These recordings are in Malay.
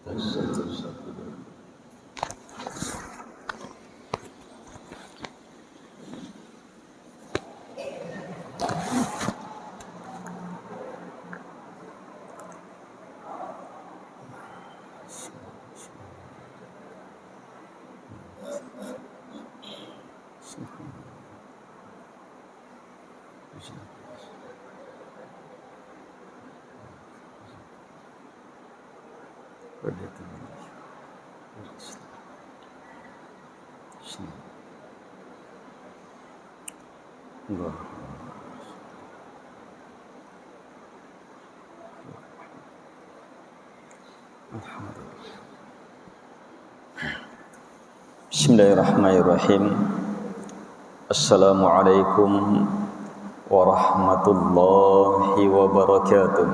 Satu-satu. Bismillahirrahmanirrahim. Assalamualaikum warahmatullahi wabarakatuh.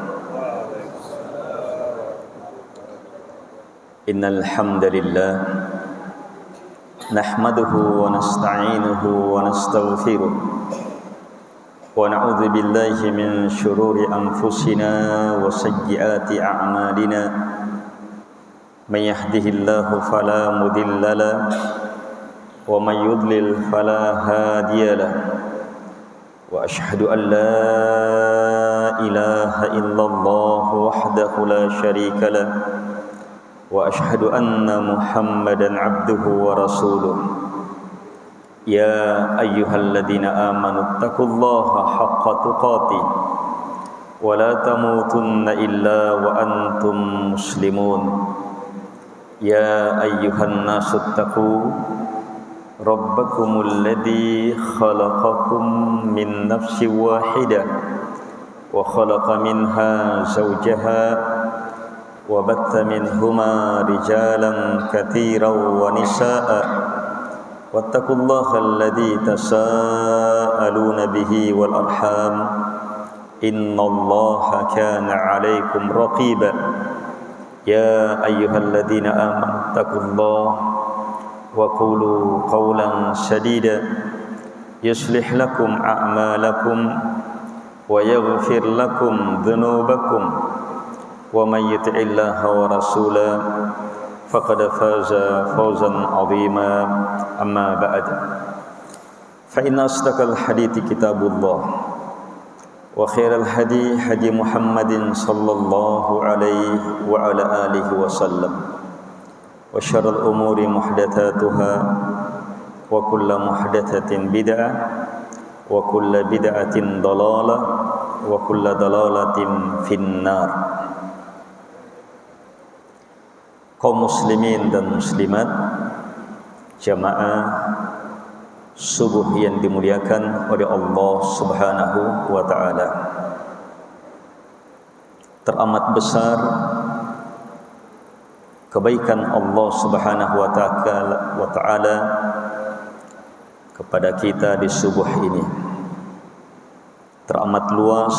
Innal hamdalillah nahmaduhu wa nasta'inuhu wa nastaghfiruh wa na'udzu billahi min shururi anfusina wa sayyiati a'malina. Man yahdihillahu fala mudilla lahu wa man yudlil fala hadiya lahu. Wa ashhadu an la ilaha illallah wahdahu la syarika lahu wa ashhadu anna Muhammadan abduhu wa rasuluh. Ya ayyuhalladzina amanu taqullaha haqqa tuqatih wa la tamutunna illa wa antum muslimun. Ya ayyuhan nasu taqu rabbakumul ladzi khalaqakum min nafsin wahidah wa khalaqa minha zawjaha wa batta minhuma rijalan katsiran wa nisaa'a wattaqullaha alladzi tasaaluna bihi wal arham innallaha kana 'alaikum raqiba. Ya ayyuhalladzina amanu taqullaha wa qulu qawlan sadida yuslih lakum a'malakum wa yaghfir lakum dhunubakum wa may yuti'illaha wa rasulahu faqad faza fawzan 'azima. Amma ba'd. Fa inna asdaqal hadithi kitabullah wa khairal hadi hadi Muhammadin sallallahu alaihi wa ala alihi wasallam wa syarrul umuri muhdatsatuha wa kullu muhdatsatin bid'ah wa kullu bid'atin dhalalah wa kullu dhalalatin finnar. Kaum muslimin dan muslimat, jamaah subuh yang dimuliakan oleh Allah Subhanahu wa ta'ala. Teramat besar kebaikan Allah Subhanahu wa ta'ala kepada kita di subuh ini. Teramat luas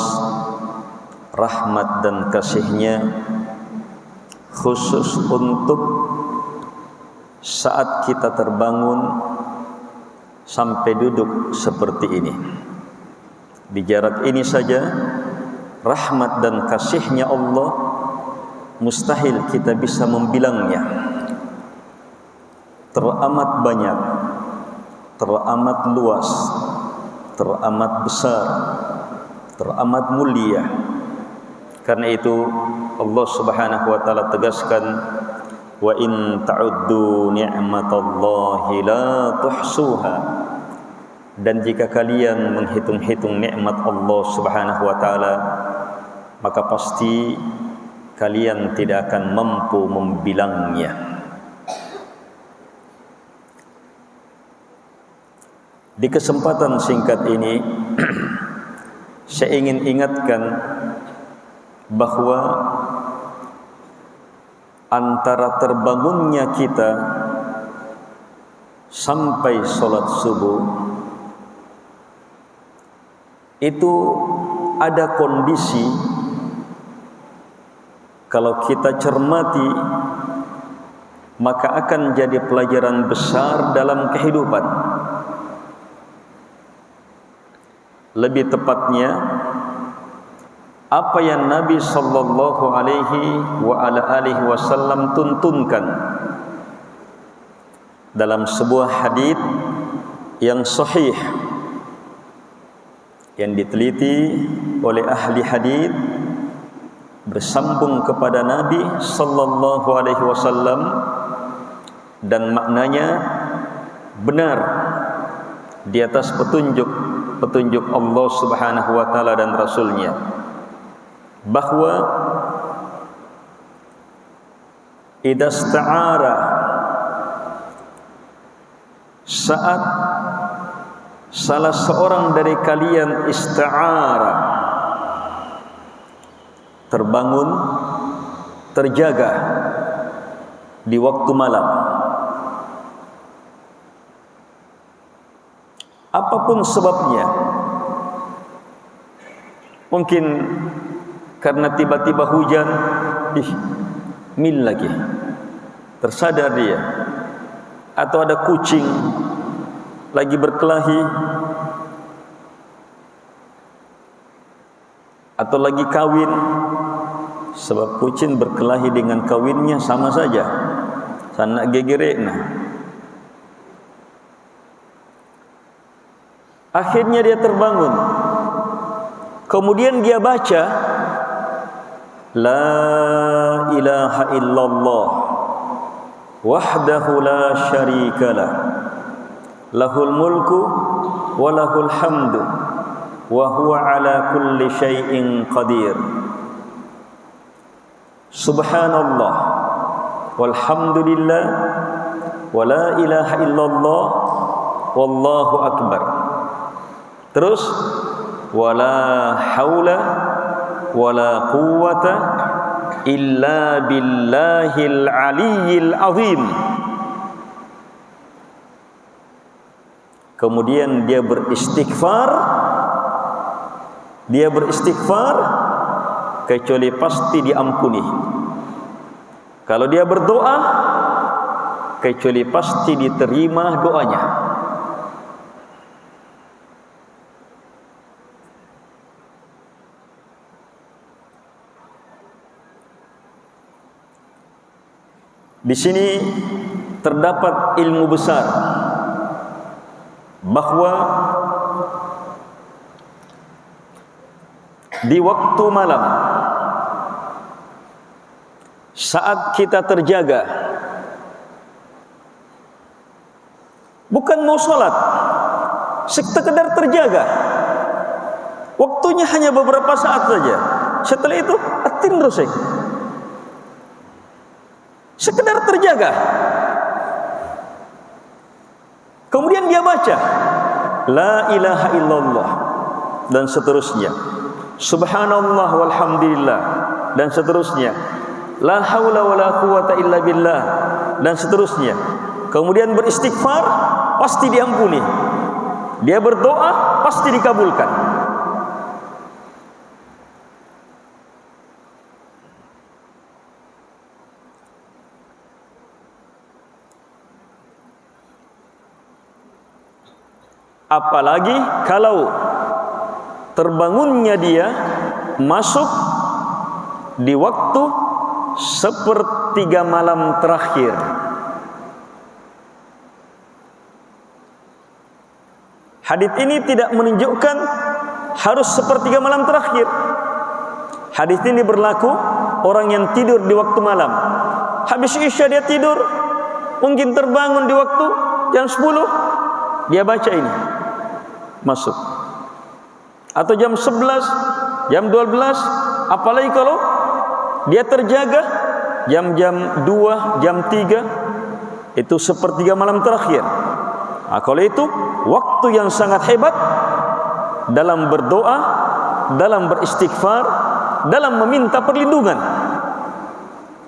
rahmat dan kasih-Nya khusus untuk saat kita terbangun sampai duduk seperti ini. Di jarak ini saja rahmat dan kasih-Nya Allah mustahil kita bisa membilangnya. Teramat banyak, teramat luas, teramat besar, teramat mulia. Karena itu Allah Subhanahu wa taala tegaskan, wa in ta'uddu ni'matallahi la tuhsuha. Dan jika kalian menghitung-hitung nikmat Allah Subhanahu wa taala, maka pasti kalian tidak akan mampu membilangnya. Di kesempatan singkat ini saya ingin ingatkan bahwa antara terbangunnya kita sampai sholat subuh itu ada kondisi, kalau kita cermati maka akan jadi pelajaran besar dalam kehidupan. Lebih tepatnya apa yang Nabi sallallahu alaihi wa ala alihi wasallam tuntunkan dalam sebuah hadis yang sahih yang diteliti oleh ahli hadis bersambung kepada Nabi sallallahu alaihi wasallam dan maknanya benar di atas petunjuk Allah Subhanahu wa taala dan Rasulnya, bahwa idza ista'ara, saat salah seorang dari kalian ista'ara, terbangun, terjaga di waktu malam, apapun sebabnya, mungkin karena tiba-tiba hujan, mil lagi, tersadar dia, atau ada kucing lagi berkelahi, atau lagi kawin, sebab kucing berkelahi dengan kawinnya sama saja, sana gegerekna. Akhirnya dia terbangun, kemudian dia baca la ilaha illallah wahdahu la syarikalah lahul mulku wa lahul hamdu wa huwa ala kulli syai'in qadir, subhanallah walhamdulillah wa la ilaha illallah wallahu akbar. Terus wala haula wala quwwata illa billahil aliyyil azim. Kemudian dia beristighfar kecuali pasti diampuni. Kalau dia berdoa kecuali pasti diterima doanya. Di sini terdapat ilmu besar bahwa di waktu malam saat kita terjaga, bukan mau sholat, sekedar terjaga, waktunya hanya beberapa saat saja, setelah itu atin rusik, sekedar terjaga. Kemudian dia baca la ilaha illallah dan seterusnya, subhanallah walhamdulillah dan seterusnya, la haula wala quwata illa billah dan seterusnya. Kemudian beristighfar, pasti diampuni. Dia berdoa, pasti dikabulkan. Apalagi kalau terbangunnya dia masuk di waktu sepertiga malam terakhir. Hadis ini tidak menunjukkan harus sepertiga malam terakhir. Hadis ini berlaku orang yang tidur di waktu malam. Habis Isya dia tidur, mungkin terbangun di waktu jam 10, dia baca ini, masuk. Atau jam 11, jam 12, apalagi kalau dia terjaga jam-jam 2, jam 3, itu sepertiga malam terakhir. Nah, kalau itu waktu yang sangat hebat dalam berdoa, dalam beristighfar, dalam meminta perlindungan.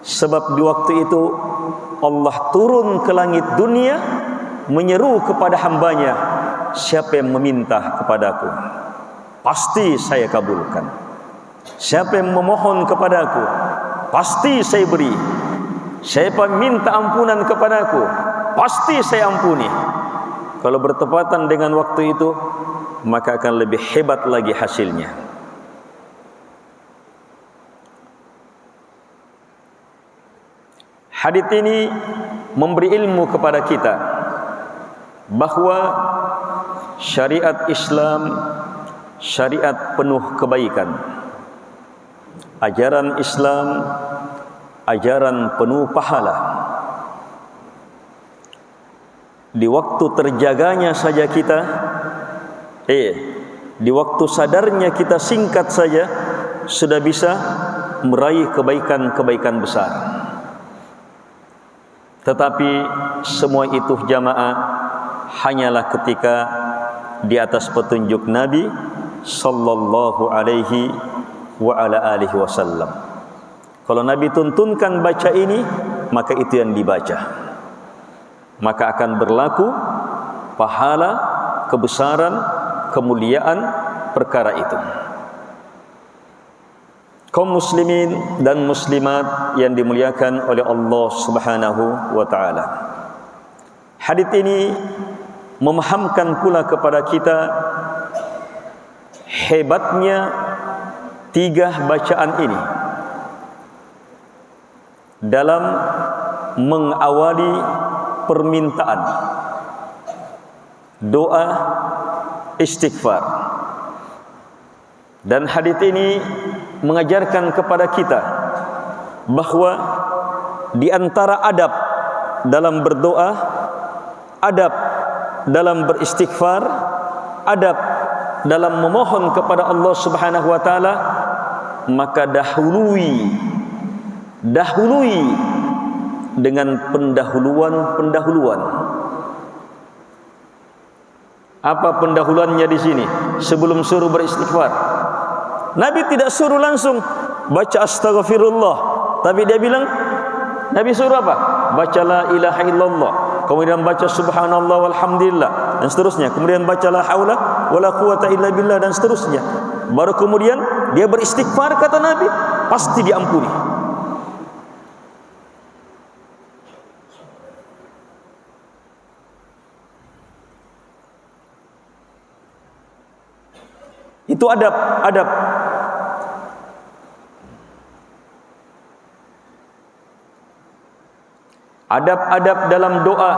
Sebab di waktu itu Allah turun ke langit dunia menyeru kepada hambanya, siapa yang meminta kepadaku, pasti saya kabulkan. Siapa yang memohon kepadaku, pasti saya beri. Siapa yang minta ampunan kepadaku, pasti saya ampuni. Kalau bertepatan dengan waktu itu, maka akan lebih hebat lagi hasilnya. Hadits ini memberi ilmu kepada kita bahwa syariat Islam syariat penuh kebaikan. Ajaran Islam ajaran penuh pahala. Di waktu terjaganya saja kita, di waktu sadarnya kita singkat saja sudah bisa meraih kebaikan-kebaikan besar. Tetapi semua itu jamaah hanyalah ketika di atas petunjuk Nabi sallallahu alaihi wa ala alihi wasallam. Kalau Nabi tuntunkan baca ini, maka itu yang dibaca. Maka akan berlaku pahala, kebesaran, kemuliaan perkara itu. Kaum muslimin dan muslimat yang dimuliakan oleh Allah Subhanahu wa taala. Hadits ini memahamkan pula kepada kita hebatnya 3 bacaan ini dalam mengawali permintaan doa istighfar. Dan hadits ini mengajarkan kepada kita bahwa di antara adab dalam berdoa, adab dalam beristighfar, adab dalam memohon kepada Allah Subhanahu wa taala, maka dahului dengan pendahuluan. Apa pendahuluannya di sini? Sebelum suruh beristighfar, Nabi tidak suruh langsung baca astaghfirullah, tapi dia bilang, Nabi suruh apa? Baca la ilaha illallah, kemudian baca subhanallah walhamdulillah dan seterusnya, kemudian baca la haula wala quwata illa billah dan seterusnya. Baru kemudian dia beristighfar, kata Nabi, pasti diampuni. Itu adab. Adab-adab dalam doa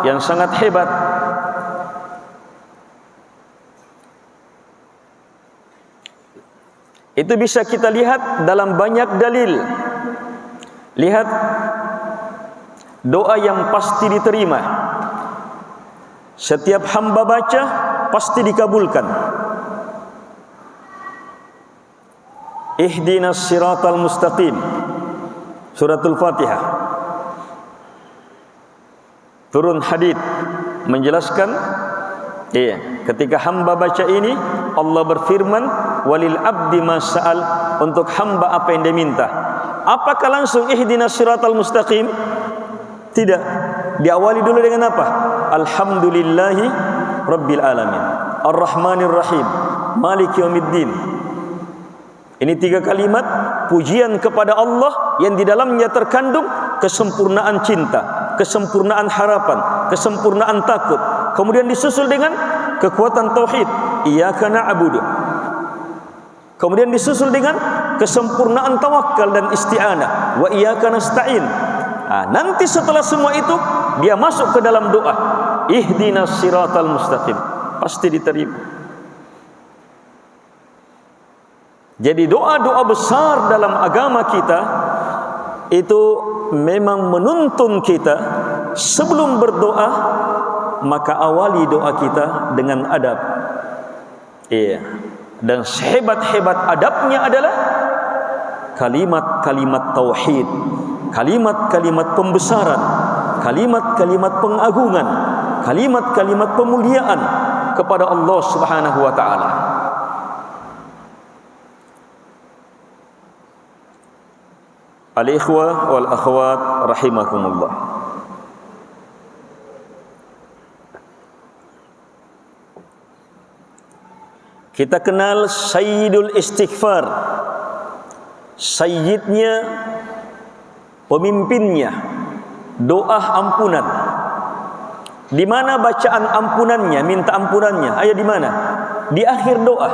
yang sangat hebat. Itu bisa kita lihat dalam banyak dalil. Lihat doa yang pasti diterima. Setiap hamba baca pasti dikabulkan. Ihdinas siratal mustaqim, suratul Fatihah. Turun hadits menjelaskan, ketika hamba baca ini, Allah berfirman, walil abdi ma sa'al, untuk hamba apa yang dia minta. Apakah langsung ihdinas siratal mustaqim? Tidak. Diawali dulu dengan apa? Alhamdulillahi rabbil alamin, arrahmanir rahim, maliki yaumiddin. Ini 3 kalimat pujian kepada Allah yang di dalamnya terkandung kesempurnaan cinta, kesempurnaan harapan, kesempurnaan takut. Kemudian disusul dengan kekuatan tauhid, iyyaka na'budu. Kemudian disusul dengan kesempurnaan tawakal dan isti'anah, wa iyyaka nasta'in. Nanti setelah semua itu dia masuk ke dalam doa, ihdinas siratal mustaqim. Pasti diterima. Jadi doa-doa besar dalam agama kita itu memang menuntun kita sebelum berdoa, maka awali doa kita dengan adab. Dan sehebat-hebat adabnya adalah kalimat-kalimat tauhid, kalimat-kalimat pembesaran, kalimat-kalimat pengagungan, kalimat-kalimat pemuliaan kepada Allah Subhanahu wa taala. Al-ikhwah wal akhwat rahimakumullah. Kita kenal Sayyidul Istighfar, sayyidnya, pemimpinnya, doa ampunan. Di mana bacaan ampunannya, minta ampunannya? Ayat di mana? Di akhir doa.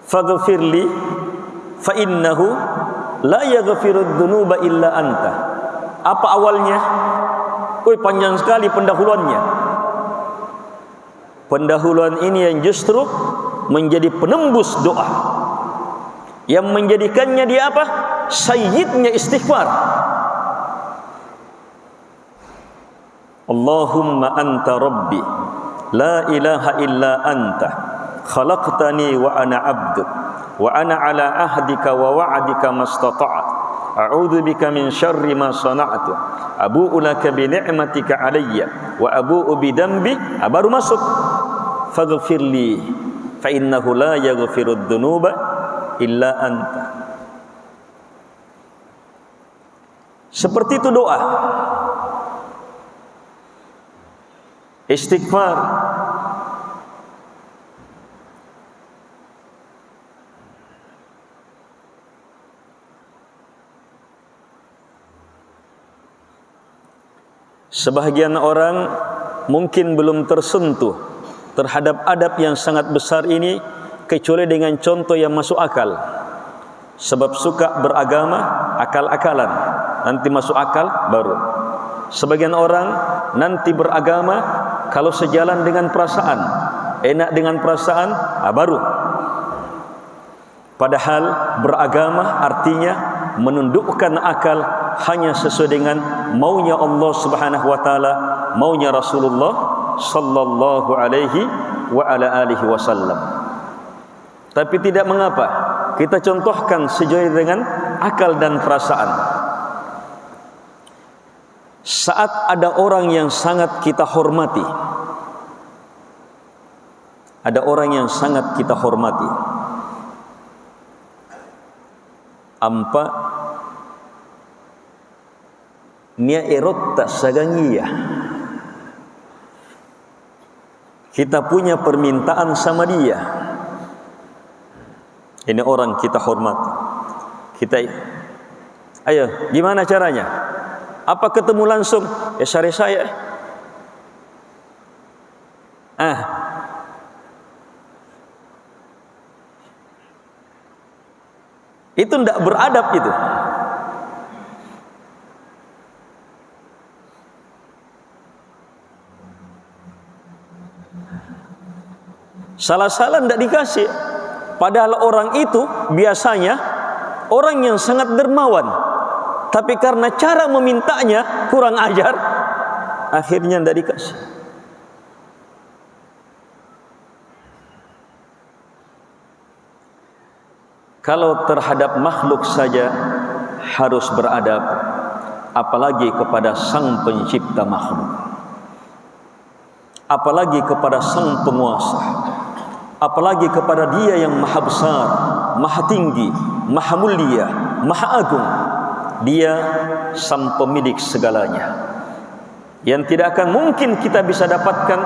Faghfirli fa innahu la yaghfirudz dzunuba illa anta. Apa awalnya? Panjang sekali pendahuluannya. Pendahuluan ini yang justru menjadi penembus doa, yang menjadikannya dia apa? Sayyidnya istighfar. Allahumma anta rabbi la ilaha illa anta khalaqtani wa ana abduk wa ana ala ahdika wa wa'dika mastata'at a'udzu bika min syarri ma sana'tu abu'u laka bi ni'matika alayya wa abu'u bi dambi. Baru masuk faghfirli fa innahu la yaghfirud dzunuba illa anta. Seperti itu doa istighfar. Sebahagian orang mungkin belum tersentuh terhadap adab yang sangat besar ini kecuali dengan contoh yang masuk akal. Sebab suka beragama akal-akalan, nanti masuk akal baru. Sebagian orang nanti beragama kalau sejalan dengan perasaan, enak dengan perasaan, baru. Padahal beragama artinya menundukkan akal hanya sesuai dengan maunya Allah Subhanahu wa taala, maunya Rasulullah sallallahu alaihi wa ala alihi wasallam. Tapi tidak mengapa kita contohkan sesuai dengan akal dan perasaan. Saat ada orang yang sangat kita hormati, ada orang yang sangat kita hormati, ampa nia erotta sagangia, kita punya permintaan sama dia. Ini orang kita hormati. Kita, ayo, gimana caranya? Apa ketemu langsung? Syari saya. Itu tidak beradab itu. Salah-salah tidak dikasih. Padahal orang itu biasanya orang yang sangat dermawan, tapi karena cara memintanya kurang ajar, akhirnya tidak dikasih. Kalau terhadap makhluk saja harus beradab, apalagi kepada sang pencipta makhluk, apalagi kepada sang penguasa, apalagi kepada dia yang maha besar, maha tinggi, maha mulia, maha agung. Dia sang pemilik segalanya, yang tidak akan mungkin kita bisa dapatkan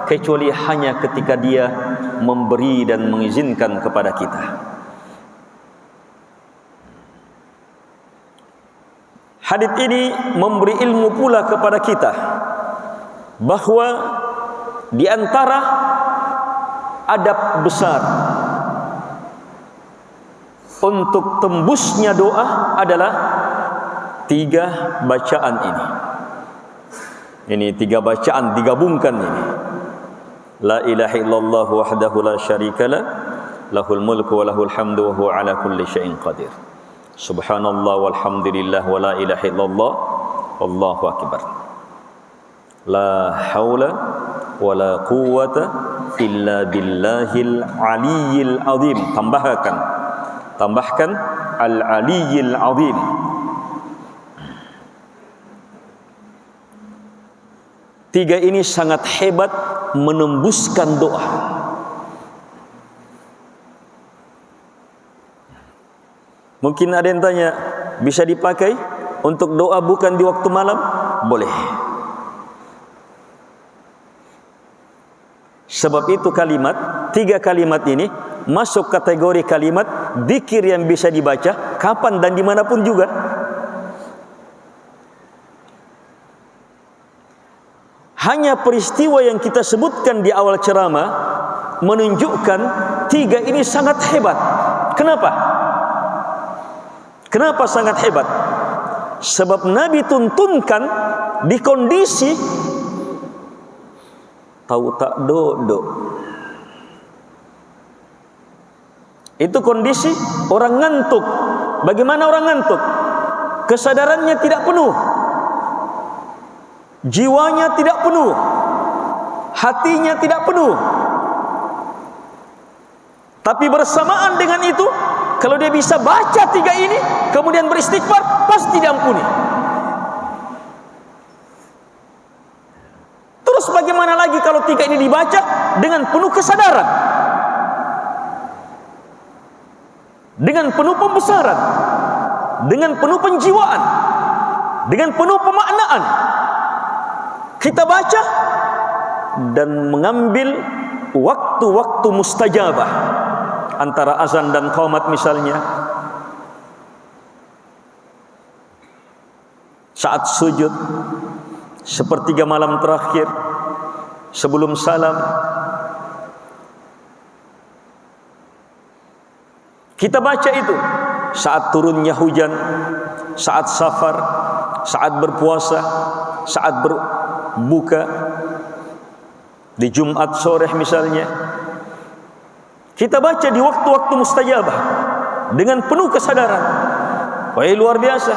kecuali hanya ketika dia memberi dan mengizinkan kepada kita. Hadits ini memberi ilmu pula kepada kita bahwa di antara adab besar untuk tembusnya doa adalah 3 bacaan ini. Ini 3 bacaan digabungkan ini. La ilaha illallah wahdahu la syarikalah, lahul mulku wa lahul hamdu wa huwa ala kulli syai'in qadir. Subhanallah walhamdulillah wa la ilaha illallah wallahu akbar. La haula wa la quwwata illa billahil aliyyil azim. Tambahkan al-aliyyil azim. Tiga ini sangat hebat menembuskan doa. Mungkin ada yang tanya, bisa dipakai untuk doa bukan di waktu malam? Boleh. Sebab itu kalimat, 3 kalimat ini masuk kategori kalimat zikir yang bisa dibaca kapan dan dimanapun juga. Hanya peristiwa yang kita sebutkan di awal ceramah menunjukkan 3 ini sangat hebat. Kenapa? Kenapa sangat hebat? Sebab Nabi tuntunkan di kondisi tahu tak duduk. Itu kondisi orang ngantuk. Bagaimana orang ngantuk? Kesadarannya tidak penuh, jiwanya tidak penuh, hatinya tidak penuh. Tapi bersamaan dengan itu, kalau dia bisa baca 3 ini kemudian beristighfar, pasti diampuni. Terus bagaimana lagi kalau 3 ini dibaca dengan penuh kesadaran, dengan penuh pembesaran, dengan penuh penjiwaan, dengan penuh pemaknaan. Kita baca dan mengambil waktu-waktu mustajabah antara azan dan qamat misalnya, saat sujud, sepertiga malam terakhir, sebelum salam. Kita baca itu saat turunnya hujan, saat safar, saat berpuasa, saat berbuka, di Jumat sore misalnya. Kita baca di waktu-waktu mustajabah dengan penuh kesadaran. Wah, luar biasa.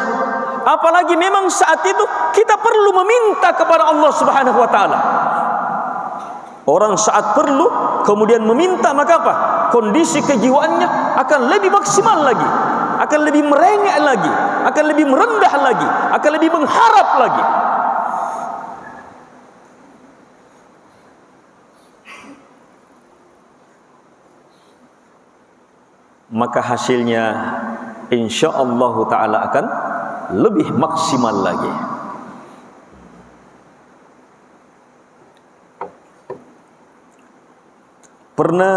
Apalagi memang saat itu kita perlu meminta kepada Allah Subhanahu wa taala. Orang saat perlu kemudian meminta, maka apa? Kondisi kejiwaannya akan lebih maksimal lagi, akan lebih merengek lagi, akan lebih merendah lagi, akan lebih mengharap lagi. Maka hasilnya insyaallah taala akan lebih maksimal lagi. Pernah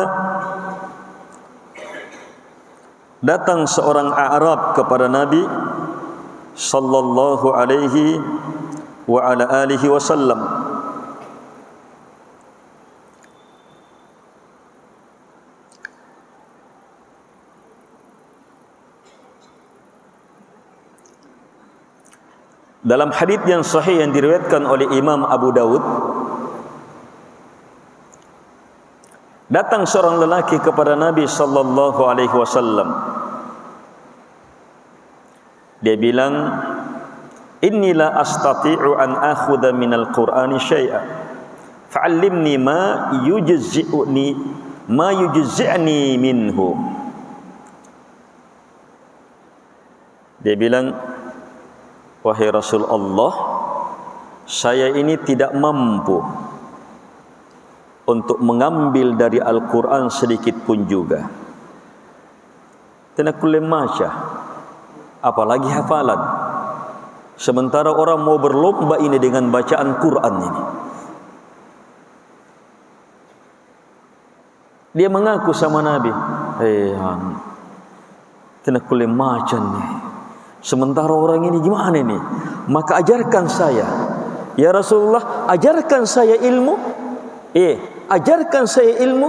datang seorang Arab kepada Nabi sallallahu alaihi wa ala alihi wasallam. Dalam hadis yang sahih yang diriwayatkan oleh Imam Abu Dawud, datang seorang lelaki kepada Nabi sallallahu alaihi wasallam. Dia bilang, "Inni la astati'u an akhudha minal Qur'ani syai'a. Fa'allimni ma yujzi'ni minhu." Dia bilang, "Wahai Rasulullah, saya ini tidak mampu untuk mengambil dari Al-Quran sedikit pun juga. Tenakul maca, apalagi hafalan. Sementara orang mau berlomba ini dengan bacaan Quran ini." Dia mengaku sama Nabi, tenakul maca nih. Sementara orang ini gimana ini? Maka ajarkan saya. Ya Rasulullah, ajarkan saya ilmu. Ajarkan saya ilmu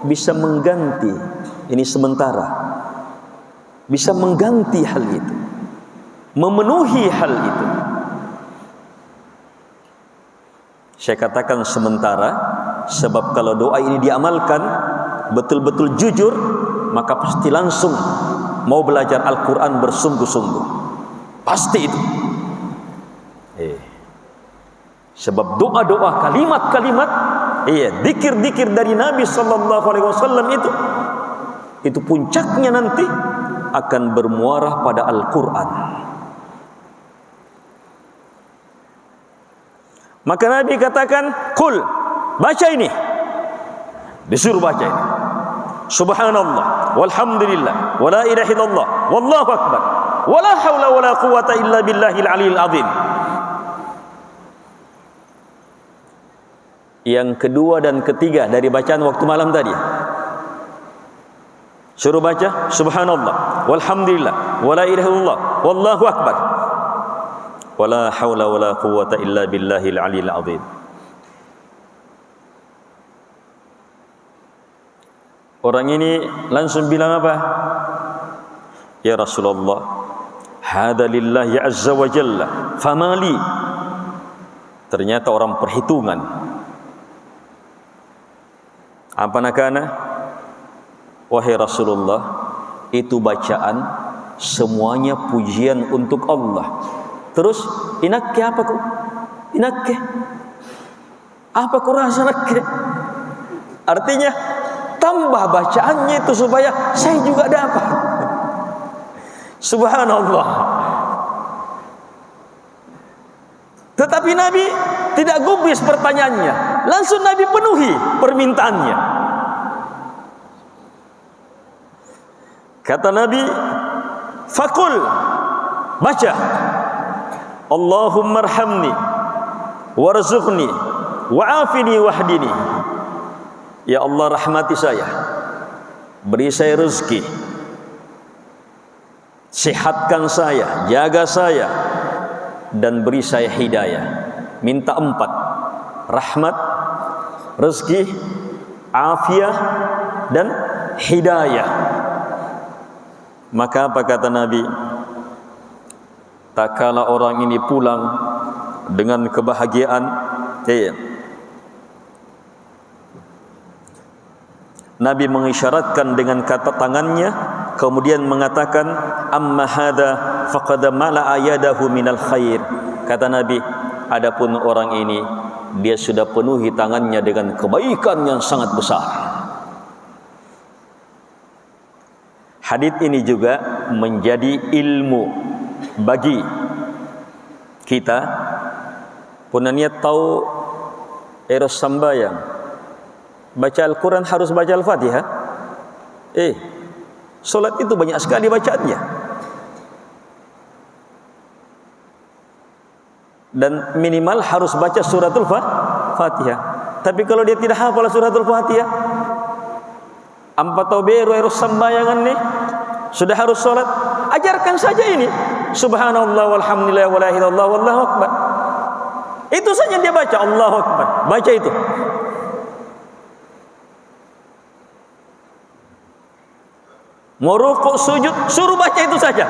bisa mengganti. Ini sementara. Bisa mengganti hal itu. Memenuhi hal itu. Saya katakan sementara, sebab kalau doa ini diamalkan betul-betul jujur, maka pasti langsung mau belajar Al-Quran bersungguh-sungguh. Pasti itu. Sebab doa-doa, kalimat-kalimat, zikir-zikir dari Nabi SAW itu puncaknya nanti akan bermuarah pada Al-Quran. Maka Nabi katakan, "Qul, baca ini." Disuruh baca ini. Subhanallah, walhamdulillah, wala ilaha illallah, wallahu akbar, wala haula wala quwata illa billahil aliyil azim. Yang kedua dan ketiga dari bacaan waktu malam tadi, suruh baca subhanallah, walhamdulillah, wala ilaha illallah, wallahu akbar, wala haula wala quwata illa billahil aliyil azim. Orang ini langsung bilang apa? Ya Rasulullah, Hada lillahi azza wa jalla famali. Ternyata orang perhitungan. Apa nakana? Wahai Rasulullah, itu bacaan semuanya pujian untuk Allah. Terus inakke apa ku? Inakke apa ku rasa nakke? Artinya tambah bacaannya itu supaya saya juga dapat. Subhanallah. Tetapi Nabi tidak gubris pertanyaannya, langsung Nabi penuhi permintaannya. Kata Nabi, "Faqul," baca, "Allahumma arhamni warzuqni wa'afini wahdini." Ya Allah, rahmati saya, beri saya rezeki, sehatkan saya, jaga saya, dan beri saya hidayah. Minta 4: rahmat, rezeki, afiah, dan hidayah. Maka apa kata Nabi? Tak kala orang ini pulang dengan kebahagiaan, Nabi mengisyaratkan dengan kata tangannya, kemudian mengatakan, "Amma hadza faqad mala'a yadahu minal khair." Kata Nabi, adapun orang ini, dia sudah penuhi tangannya dengan kebaikan yang sangat besar. Hadits ini juga menjadi ilmu bagi kita. Punanya tahu eros sambayang, baca Al-Quran harus baca Al-Fatihah. Solat itu banyak sekali bacaannya. Dan minimal harus baca suratul Fatihah. Tapi kalau dia tidak hafal suratul Fatihah, ampatau beru eros sambayangan nih, sudah harus solat, ajarkan saja ini. Subhanallah walhamdulillah wala ilaha illallah wallahu akbar. Itu saja dia baca, Allahu akbar. Baca itu. Mau rukuk, sujud, suruh baca itu saja.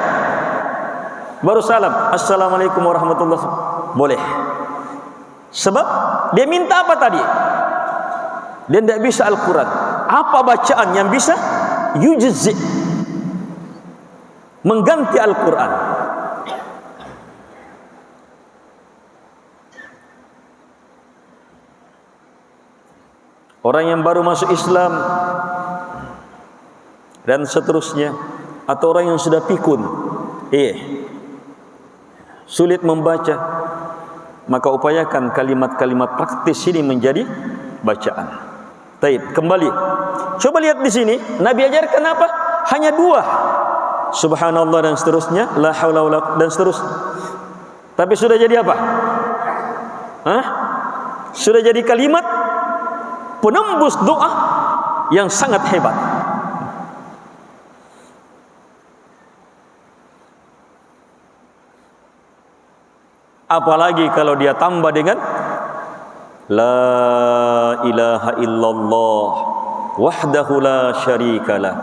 Baru salam, assalamualaikum warahmatullahi wabarakatuh. Boleh. Sebab dia minta apa tadi? Dia tidak bisa Al-Quran. Apa bacaan yang bisa yujzi, mengganti Al-Quran? Orang yang baru masuk Islam dan seterusnya, atau orang yang sudah pikun, sulit membaca, maka upayakan kalimat-kalimat praktis ini menjadi bacaan. Taib, kembali. Coba lihat di sini, Nabi ajarkan apa? Hanya 2. Subhanallah dan seterusnya, la haula wala dan seterusnya. Tapi sudah jadi apa? Sudah jadi kalimat penembus doa yang sangat hebat. Apalagi kalau dia tambah dengan la ilaha illallah wahdahu la syarikalah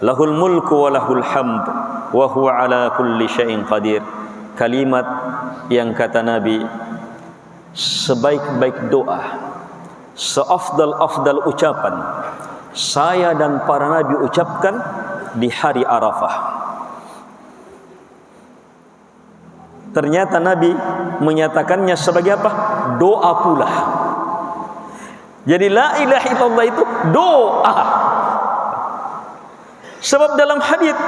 lahul mulku wa lahul hamd wa huwa ala kulli syai'in qadir. Kalimat yang kata Nabi sebaik-baik doa, seafdal-afdal ucapan saya dan para nabi ucapkan di hari Arafah. Ternyata Nabi menyatakannya sebagai apa? Doa pula. Jadi la ilaha illallah itu doa. Sebab dalam hadits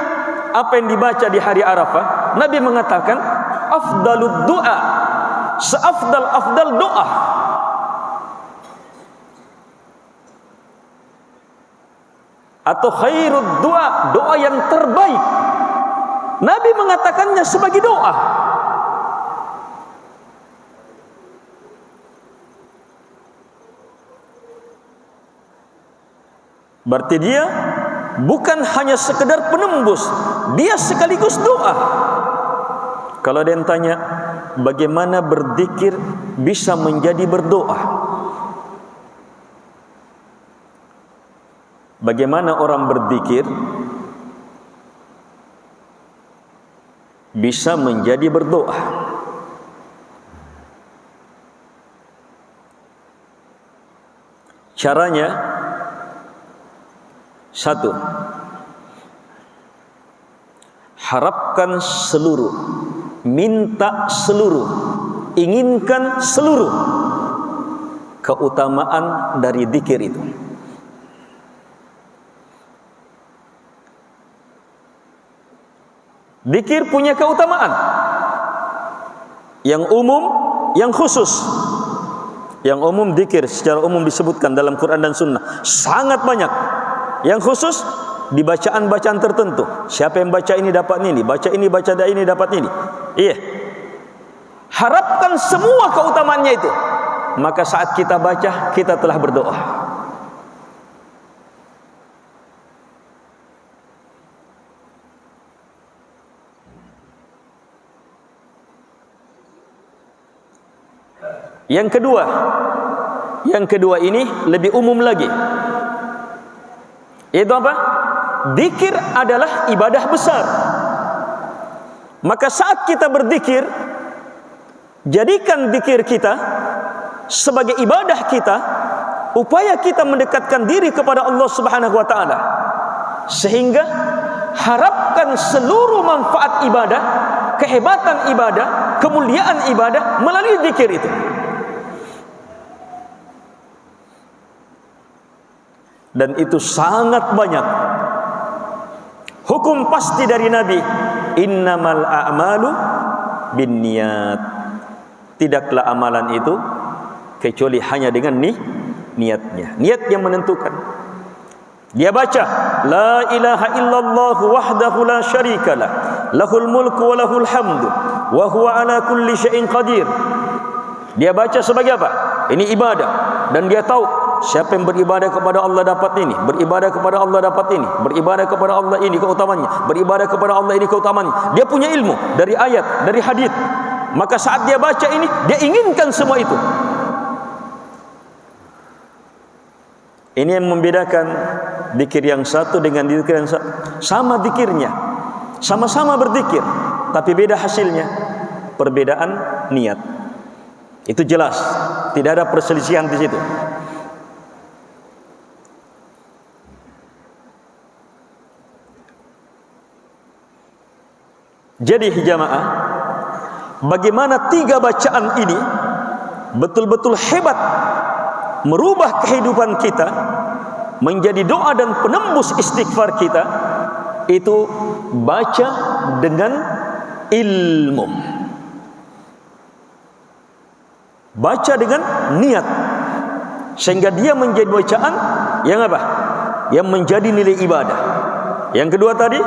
apa yang dibaca di hari Arafah, Nabi mengatakan afdalud doa, seafdal-afdal doa. Atau khairud doa, doa yang terbaik. Nabi mengatakannya sebagai doa. Berarti dia bukan hanya sekedar penembus, dia sekaligus doa. Kalau ada yang tanya, bagaimana berzikir bisa menjadi berdoa? Bagaimana orang berzikir bisa menjadi berdoa. Caranya satu, harapkan seluruh, minta seluruh, inginkan seluruh keutamaan dari zikir itu. Zikir punya keutamaan yang umum, yang khusus. Yang umum, zikir secara umum disebutkan dalam Quran dan Sunnah sangat banyak. Yang khusus di bacaan-bacaan tertentu. Siapa yang baca ini dapat ini, baca ini, baca ini dapat ini. Iya. Harapkan semua keutamaannya itu. Maka saat kita baca, kita telah berdoa. Yang kedua ini lebih umum lagi. Itu apa? Zikir adalah ibadah besar. Maka saat kita berzikir, jadikan zikir kita sebagai ibadah kita, upaya kita mendekatkan diri kepada Allah Subhanahu wa taala. Sehingga harapkan seluruh manfaat ibadah, kehebatan ibadah, kemuliaan ibadah melalui zikir itu. Dan itu sangat banyak. Hukum pasti dari Nabi, innamal a'malu binniyat. Tidaklah amalan itu kecuali hanya dengan niatnya. Niat yang menentukan. Dia baca la ilaha illallah wahdahu la syarikalah, lahul mulku wa lahul hamdu wa huwa ala kulli syai'in qadir. Dia baca sebagai apa? Ini ibadah. Dan dia tahu siapa yang beribadah kepada Allah dapat ini, beribadah kepada Allah dapat ini, beribadah kepada Allah ini keutamanya, beribadah kepada Allah ini keutamanya. Dia punya ilmu dari ayat, dari hadis. Maka saat dia baca ini, dia inginkan semua itu. Ini yang membedakan zikir yang satu dengan zikir yang satu. Sama zikirnya, sama-sama berzikir, tapi beda hasilnya. Perbedaan niat. Itu jelas, tidak ada perselisihan di situ. Jadi jamaah, bagaimana tiga bacaan ini betul-betul hebat merubah kehidupan kita menjadi doa dan penembus istighfar kita, itu baca dengan ilmu, baca dengan niat, sehingga dia menjadi bacaan yang apa? Yang menjadi nilai ibadah. Yang kedua tadi,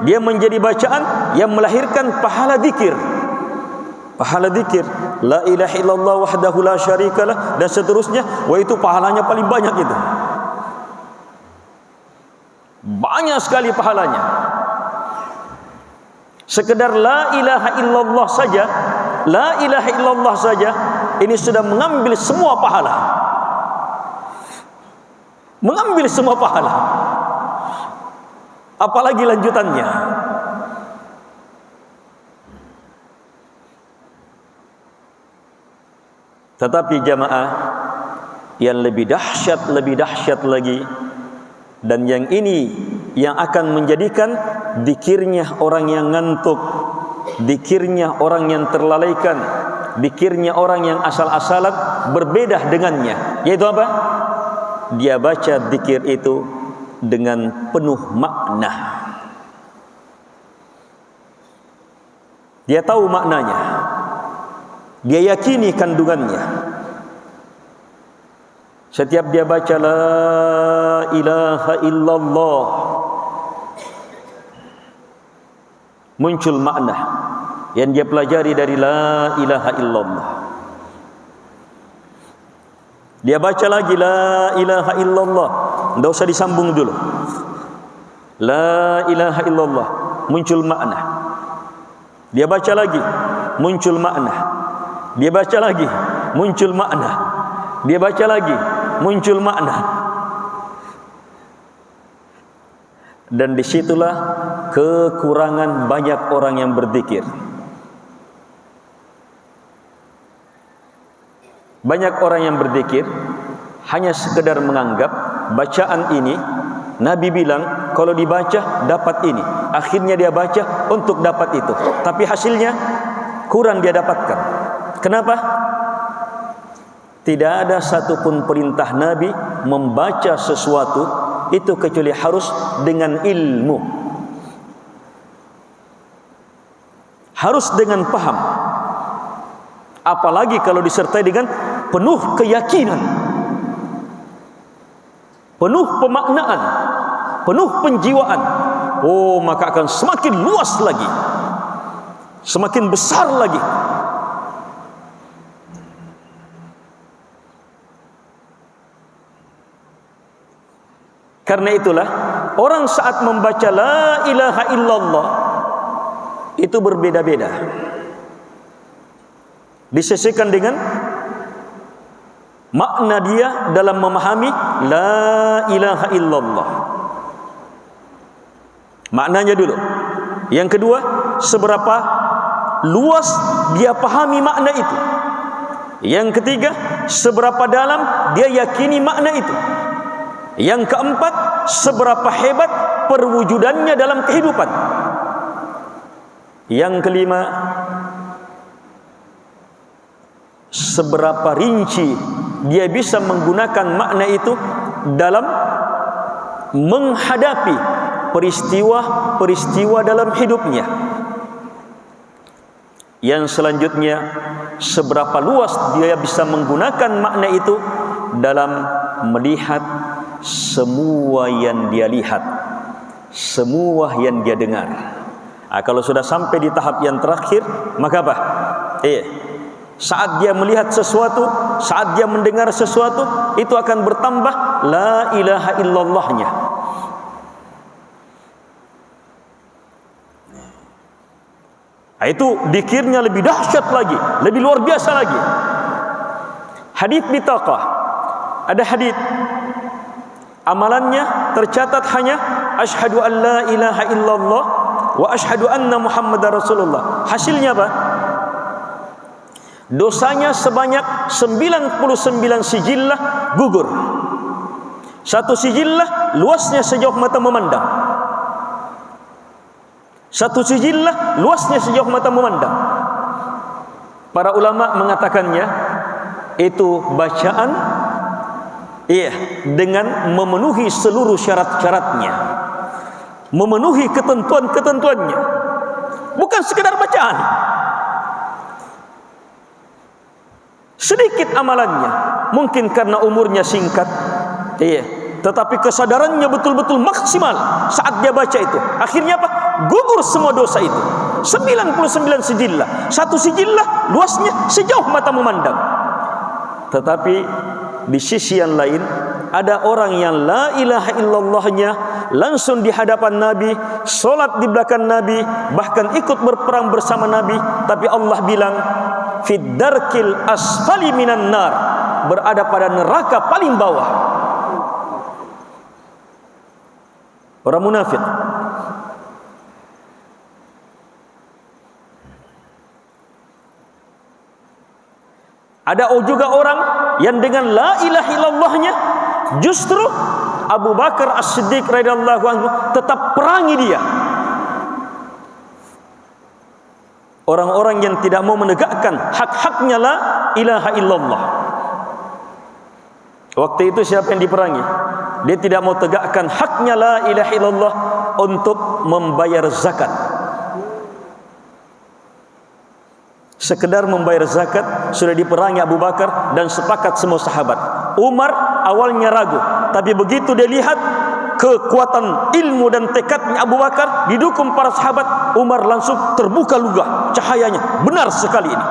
dia menjadi bacaan yang melahirkan pahala zikir. Pahala zikir, la ilaha illallah wahdahu la syarikalah, dan seterusnya. Wah, itu pahalanya paling banyak itu. Banyak sekali pahalanya. Sekedar la ilaha illallah saja, la ilaha illallah saja, ini sudah mengambil semua pahala. Mengambil semua pahala. Apalagi lanjutannya. Tetapi jamaah, yang lebih dahsyat lagi, dan yang ini yang akan menjadikan zikirnya orang yang ngantuk, zikirnya orang yang terlalaikan, zikirnya orang yang asal-asalan berbeda dengannya. Yaitu apa? Dia baca zikir itu dengan penuh makna. Dia tahu maknanya, dia yakini kandungannya. Setiap dia baca la ilaha illallah, muncul makna yang dia pelajari dari la ilaha illallah. Dia baca lagi la ilaha illallah, tidak usah disambung dulu. La ilaha illallah, muncul makna. Dia baca lagi, muncul makna. Dia baca lagi, muncul makna. Dia baca lagi, muncul makna. Dan disitulah kekurangan banyak orang yang berzikir. Banyak orang yang berzikir hanya sekedar menganggap bacaan ini, Nabi bilang kalau dibaca dapat ini, akhirnya dia baca untuk dapat itu, tapi hasilnya kurang dia dapatkan. Kenapa? Tidak ada satupun perintah Nabi membaca sesuatu itu kecuali harus dengan ilmu, harus dengan paham, apalagi kalau disertai dengan penuh keyakinan, penuh pemaknaan, penuh penjiwaan. Oh, maka akan semakin luas lagi, semakin besar lagi. Karena itulah orang saat membaca la ilaha illallah itu berbeda-beda. Disesuaikan dengan makna dia dalam memahami la ilaha illallah. Maknanya dulu. Yang kedua, seberapa luas dia pahami makna itu. Yang ketiga, seberapa dalam dia yakini makna itu. Yang keempat, seberapa hebat perwujudannya dalam kehidupan. Yang kelima, seberapa rinci dia bisa menggunakan makna itu dalam menghadapi peristiwa-peristiwa dalam hidupnya. Yang selanjutnya, seberapa luas dia bisa menggunakan makna itu dalam melihat semua yang dia lihat, semua yang dia dengar. Kalau sudah sampai di tahap yang terakhir, maka apa? Saat dia melihat sesuatu, saat dia mendengar sesuatu, itu akan bertambah la ilaha illallahnya. Itu dikirnya lebih dahsyat lagi, lebih luar biasa lagi. Hadits bitaqah, ada hadits amalannya tercatat hanya asyhadu an la ilaha illallah wa asyhadu anna muhammadar rasulullah. Hasilnya apa? Dosanya sebanyak 99 sijillah gugur. Satu sijillah luasnya sejauh mata memandang. Satu sijillah luasnya sejauh mata memandang. Para ulama mengatakannya itu bacaan dengan memenuhi seluruh syarat-syaratnya, memenuhi ketentuan-ketentuannya, bukan sekedar bacaan. Sedikit amalannya, mungkin karena umurnya singkat, tetapi kesadarannya betul-betul maksimal saat dia baca itu. Akhirnya apa? Gugur semua dosa itu. 99 sijillah, satu sijillah luasnya sejauh mata memandang. Tetapi di sisi yang lain, ada orang yang la ilaha illallahnya langsung di hadapan Nabi, solat di belakang Nabi, bahkan ikut berperang bersama Nabi, tapi Allah bilang fid darkil asfali minan nar, berada pada neraka paling bawah. Orang munafik. Ada juga orang yang dengan la ilaha illallahnya justru Abu Bakar As-Siddiq radhiyallahu anhu tetap perangi dia. Orang-orang yang tidak mau menegakkan hak-haknya la ilaha illallah. Waktu itu siapa yang diperangi? Dia tidak mau tegakkan haknya la ilaha illallah untuk membayar zakat. Sekedar membayar zakat sudah diperangi Abu Bakar dan sepakat semua sahabat. Umar awalnya ragu, tapi begitu dia lihat kekuatan ilmu dan tekadnya Abu Bakar didukung para sahabat, Umar langsung terbuka lugah cahayanya, benar sekali ini.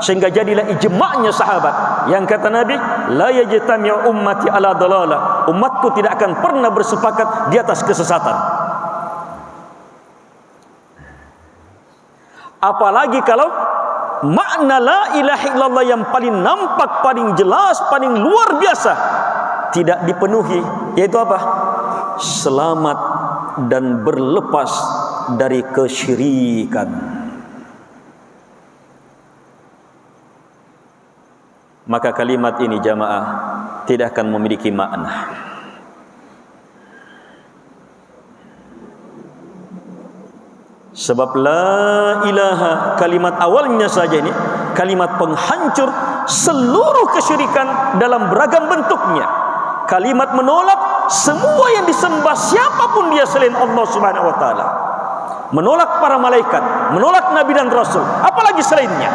Sehingga jadilah ijma'nya sahabat yang kata Nabi, la yajtami'u ummati ala dalalah, umatku tidak akan pernah bersepakat di atas kesesatan. Apalagi kalau makna la ilaha illallah yang paling nampak, paling jelas, paling luar biasa tidak dipenuhi, yaitu apa? Selamat dan berlepas dari kesyirikan. Maka kalimat ini jamaah tidak akan memiliki makna. Sebab la ilaha, kalimat awalnya saja ini kalimat penghancur seluruh kesyirikan dalam beragam bentuknya. Kalimat menolak semua yang disembah siapapun dia selain Allah Subhanahu wa taala. Menolak para malaikat, menolak nabi dan rasul, apalagi selainnya.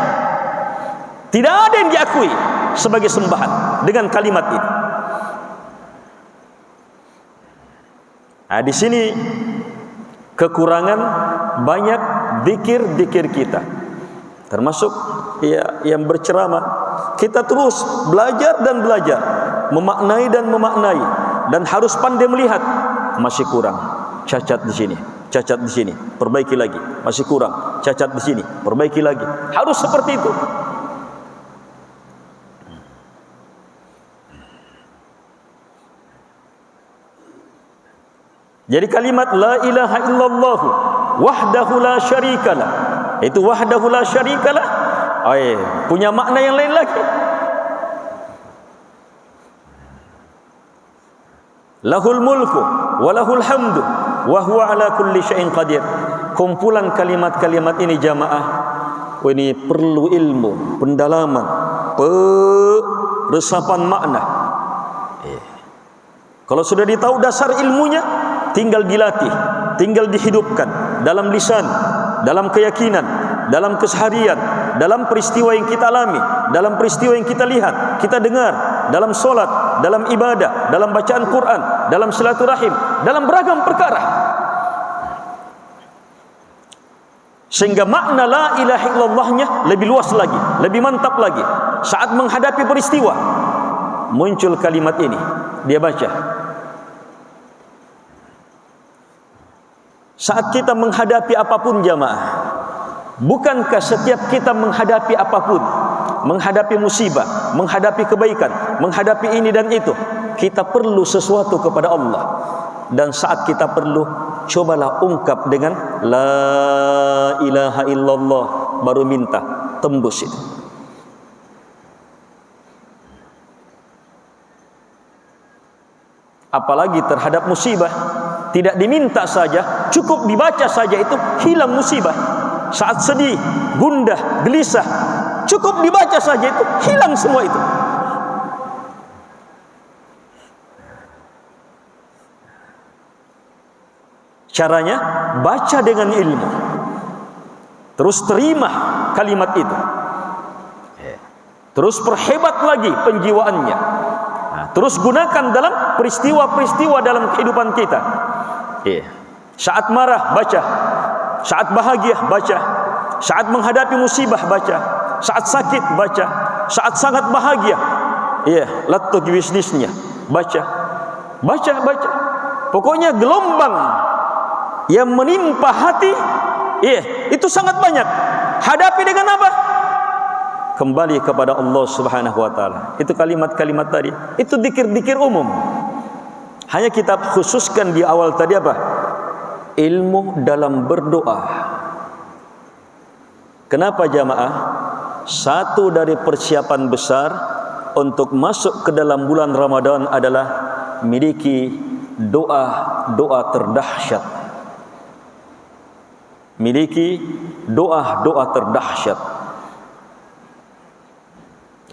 Tidak ada yang diakui sebagai sembahan dengan kalimat ini. Nah, di sini kekurangan banyak zikir-zikir kita, termasuk ya yang berceramah. Kita terus belajar dan belajar, memaknai dan memaknai, dan harus pandai melihat. Masih kurang, cacat di sini, cacat di sini, perbaiki lagi. Masih kurang, cacat di sini, perbaiki lagi. Harus seperti itu. Jadi kalimat la ilaha illallah wahdahu la syarikalah, itu wahdahu la syarikalah punya makna yang lain lagi. Lahul mulku wa lahul hamdu wa huwa ala kulli syai'in qadir. Kumpulan kalimat-kalimat ini jamaah, ini perlu ilmu, pendalaman, peresapan makna. Kalau sudah ditahu dasar ilmunya, tinggal dilatih, tinggal dihidupkan dalam lisan, dalam keyakinan, dalam keseharian, dalam peristiwa yang kita alami, dalam peristiwa yang kita lihat, kita dengar, dalam solat, dalam ibadah, dalam bacaan Quran, dalam silaturahim, dalam beragam perkara. Sehingga makna la ilaha illallahnya lebih luas lagi, lebih mantap lagi. Saat menghadapi peristiwa, muncul kalimat ini, dia baca. Saat kita menghadapi apapun jamaah, bukankah setiap kita menghadapi apapun, menghadapi musibah, menghadapi kebaikan, menghadapi ini dan itu, kita perlu sesuatu kepada Allah. Dan saat kita perlu, cobalah ungkap dengan la ilaha illallah, baru minta, tembus itu. Apalagi terhadap musibah, tidak diminta saja, cukup dibaca saja itu hilang musibah. Saat sedih, gundah, gelisah, cukup dibaca saja itu hilang semua itu. Caranya baca dengan ilmu, terus terima kalimat itu, terus perhebat lagi penjiwaannya. Terus gunakan dalam peristiwa-peristiwa dalam kehidupan kita. Saat marah, baca. Saat bahagia, baca. Saat menghadapi musibah, baca. Saat sakit, baca. Saat sangat bahagia, latuk bisnisnya, baca. Baca, baca. Pokoknya gelombang yang menimpa hati, itu sangat banyak. Hadapi dengan apa? Kembali kepada Allah Subhanahu wa taala. Itu kalimat-kalimat tadi, itu zikir-zikir umum. Hanya kita khususkan di awal tadi apa? Ilmu dalam berdoa. Kenapa jamaah? Satu dari persiapan besar untuk masuk ke dalam bulan Ramadan adalah miliki doa-doa terdahsyat. Miliki doa-doa terdahsyat.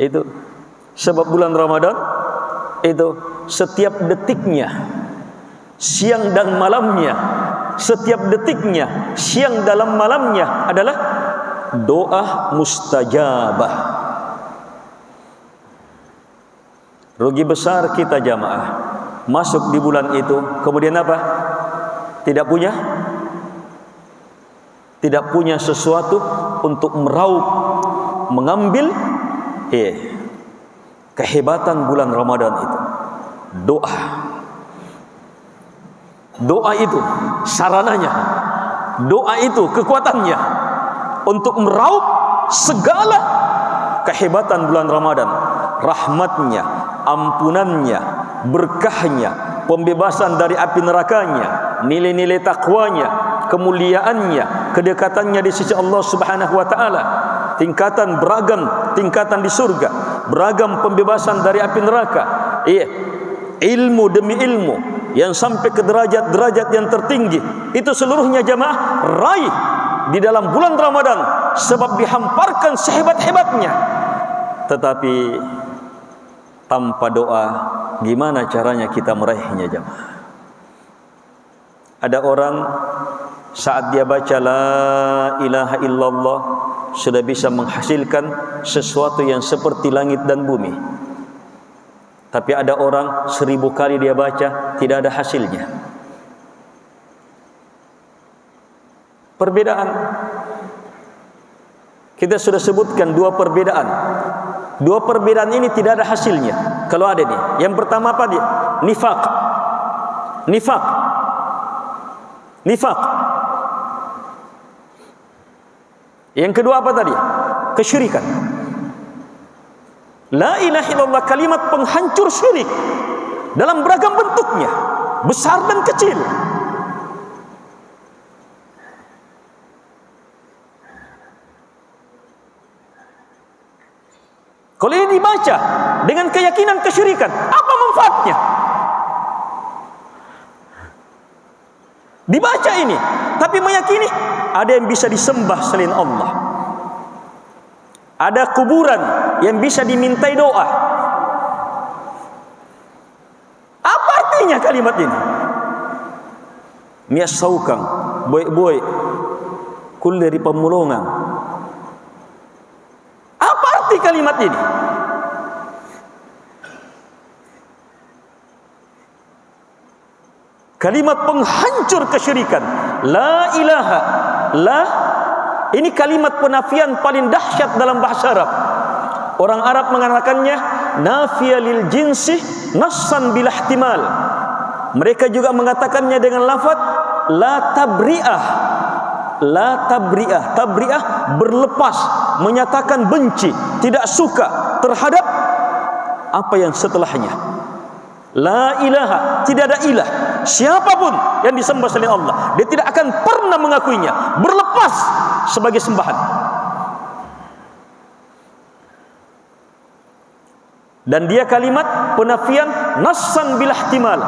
Itu sebab bulan Ramadan itu setiap detiknya, siang dan malamnya, setiap detiknya, siang dalam malamnya adalah doa mustajabah. Rugi besar kita jamaah masuk di bulan itu, kemudian apa? Tidak punya sesuatu untuk meraup, mengambil kehebatan bulan Ramadan itu. Doa itu sarananya, doa itu kekuatannya untuk meraup segala kehebatan bulan Ramadan, rahmatnya, ampunannya, berkahnya, pembebasan dari api nerakanya, nilai-nilai takwanya, kemuliaannya, kedekatannya di sisi Allah Subhanahu wa taala. Tingkatan beragam, tingkatan di surga, beragam pembebasan dari api neraka. Ilmu demi ilmu yang sampai ke derajat-derajat yang tertinggi, itu seluruhnya jamaah raih di dalam bulan Ramadan sebab dihamparkan sehebat-hebatnya. Tetapi tanpa doa, gimana caranya kita meraihnya jamaah? Ada orang saat dia baca la ilaha illallah sudah bisa menghasilkan sesuatu yang seperti langit dan bumi. Tapi ada orang 1000 kali dia baca tidak ada hasilnya. Perbedaan. Kita sudah sebutkan 2 perbedaan. 2 perbedaan ini tidak ada hasilnya. Kalau ada nih, yang pertama apa dia? Nifaq. Nifaq. Nifaq. Yang kedua apa tadi? Kesyirikan. La ilaha illallah, kalimat penghancur syirik dalam beragam bentuknya, besar dan kecil. Kalau ini dibaca dengan keyakinan kesyirikan, apa manfaatnya? Dibaca ini, tapi meyakini ada yang bisa disembah selain Allah. Ada kuburan yang bisa dimintai doa. Apa artinya kalimat ini? Mias saukang, boy kul dari pemulungan. Apa arti kalimat ini? Kalimat penghancur kesyirikan. La ilaha, la. Ini kalimat penafian paling dahsyat dalam bahasa Arab. Orang Arab mengatakannya nafiya lil jinsi nassan bil ihtimal. Mereka juga mengatakannya dengan lafaz la tabri'ah. La tabri'ah. Tabri'ah berlepas, menyatakan benci, tidak suka terhadap apa yang setelahnya. La ilaha, tidak ada ilah. Siapapun yang disembah selain Allah, dia tidak akan pernah mengakuinya, berlepas sebagai sembahan. Dan dia kalimat penafian nassan bil ihtimal,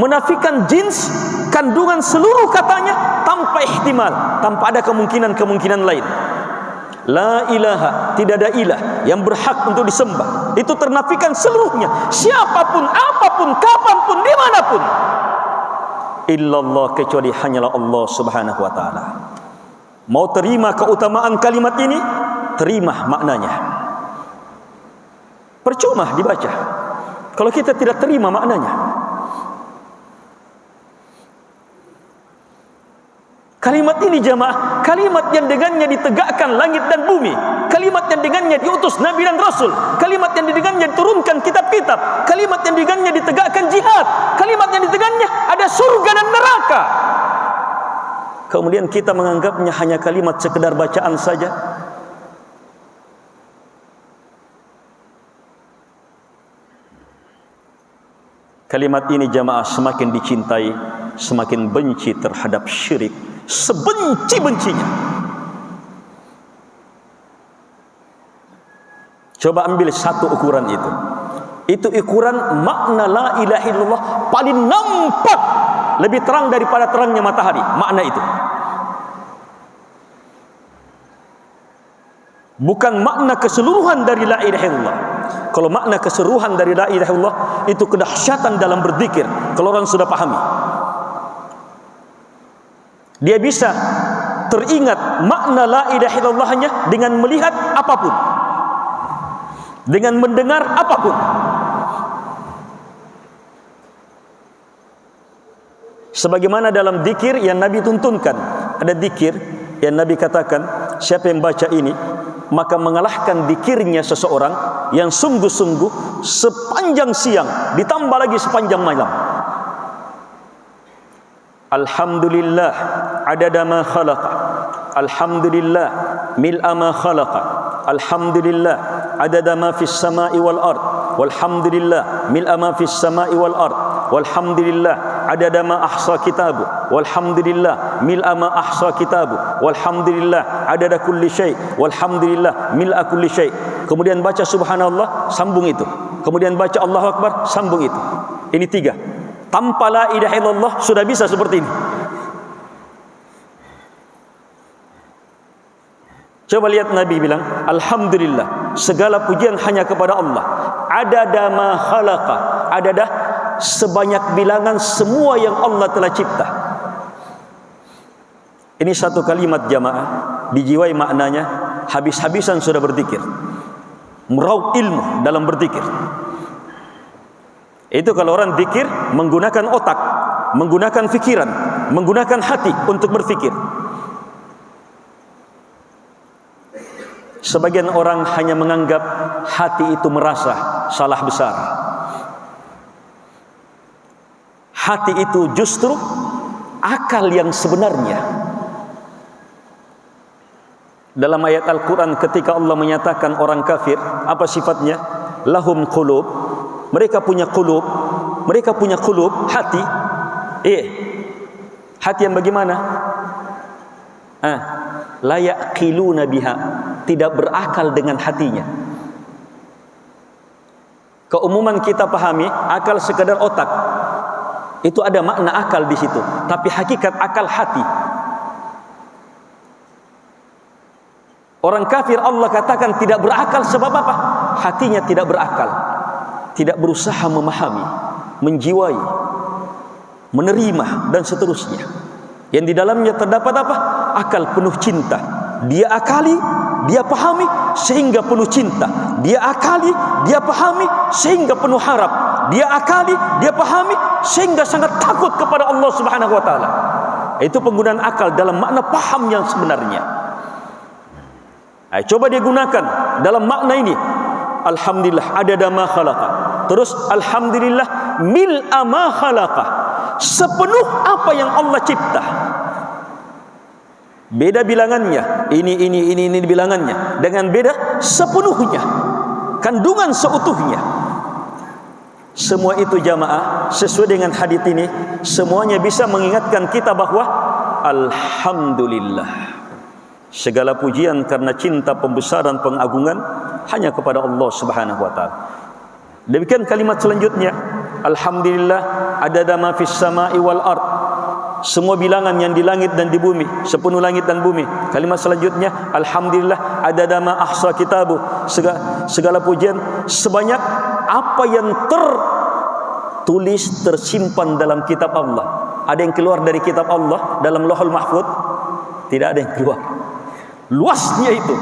menafikan jins, kandungan seluruh katanya tanpa ihtimal, tanpa ada kemungkinan-kemungkinan lain. La ilaha, tidak ada ilah yang berhak untuk disembah. Itu ternafikan seluruhnya, siapapun, apapun, kapanpun, dimanapun. Illallah, kecuali hanyalah Allah Subhanahu wa ta'ala. Mau terima keutamaan kalimat ini, terima maknanya. Percuma dibaca kalau kita tidak terima maknanya. Kalimat ini jamaah, kalimat yang dengannya ditegakkan langit dan bumi, kalimat yang dengannya diutus Nabi dan Rasul, kalimat yang dengannya diturunkan kitab-kitab, kalimat yang dengannya ditegakkan jihad, kalimat yang dengannya ada surga dan neraka. Kemudian kita menganggapnya hanya kalimat sekedar bacaan saja. Kalimat ini jamaah semakin dicintai, semakin benci terhadap syirik, sebenci-bencinya. Coba ambil satu ukuran itu. Itu ukuran makna la ilaha illallah paling nampak, lebih terang daripada terangnya matahari. Makna itu bukan makna keseluruhan dari la ilaha illallah. Kalau makna keseluruhan dari la ilaha illallah itu kedahsyatan dalam berzikir. Kalau orang sudah pahami, dia bisa teringat makna la ilaha illallahnya dengan melihat apapun, dengan mendengar apapun. Sebagaimana dalam zikir yang Nabi tuntunkan, ada zikir yang Nabi katakan, siapa yang baca ini maka mengalahkan zikirnya seseorang yang sungguh-sungguh sepanjang siang ditambah lagi sepanjang malam. Alhamdulillah adada ma khalaqa, alhamdulillah mil'a ma khalaqa, alhamdulillah adada ma fis sama'i wal ard, walhamdulillah mil'a ma fis sama'i wal ard, walhamdulillah adada ma ahsa kitabu, walhamdulillah mil'a ma ahsa kitabu, walhamdulillah adada kulli syai', walhamdulillah mil'a kulli syai'. Kemudian baca subhanallah, sambung itu. Kemudian baca Allahu Akbar, sambung itu. Ini 3. Tanpa la ilaha illallah sudah bisa seperti ini. Coba lihat Nabi bilang, alhamdulillah, segala pujian hanya kepada Allah. Adada ma khalaqa, adada sebanyak bilangan semua yang Allah telah cipta. Ini satu kalimat jamaah, dijiwai maknanya, habis-habisan sudah berzikir. Meraup ilmu dalam berzikir. Itu kalau orang zikir menggunakan otak, menggunakan fikiran, menggunakan hati untuk berfikir. Sebagian orang hanya menganggap hati itu merasa, salah besar. Hati itu justru akal yang sebenarnya. Dalam ayat Al-Quran ketika Allah menyatakan orang kafir, apa sifatnya? Lahum qulub, mereka punya qulub, mereka punya qulub, hati. Hati yang bagaimana? La yaqiluna biha, tidak berakal dengan hatinya. Keumuman kita pahami akal sekadar otak. Itu ada makna akal di situ, tapi hakikat akal hati. Orang kafir Allah katakan tidak berakal sebab apa? Hatinya tidak berakal. Tidak berusaha memahami, menjiwai, menerima dan seterusnya. Yang di dalamnya terdapat apa? Akal penuh cinta. Dia akali, dia pahami sehingga penuh cinta. Dia akali, dia pahami sehingga penuh harap. Dia akali, dia pahami sehingga sangat takut kepada Allah Subhanahu wa taala. Itu penggunaan akal dalam makna paham yang sebenarnya. Coba dia gunakan dalam makna ini. Alhamdulillah adada ma khalaqa. Terus alhamdulillah mil'a ma khalaqa. Sepenuh apa yang Allah cipta. Beda bilangannya, ini bilangannya, dengan beda sepenuhnya, kandungan seutuhnya. Semua itu jamaah sesuai dengan hadis ini, semuanya bisa mengingatkan kita bahwa alhamdulillah, segala pujian karena cinta, pembesaran, pengagungan hanya kepada Allah Subhanahu wa taala. Demikian kalimat selanjutnya, alhamdulillah adada ma fis sama'i wal ard. Semua bilangan yang di langit dan di bumi, sepenuh langit dan bumi. Kalimat selanjutnya, alhamdulillah adada ma ahsa kitabu. Segala pujian sebanyak apa yang tertulis, tersimpan dalam kitab Allah. Ada yang keluar dari kitab Allah dalam Lauhul Mahfuz? Tidak ada yang keluar. Luasnya itu.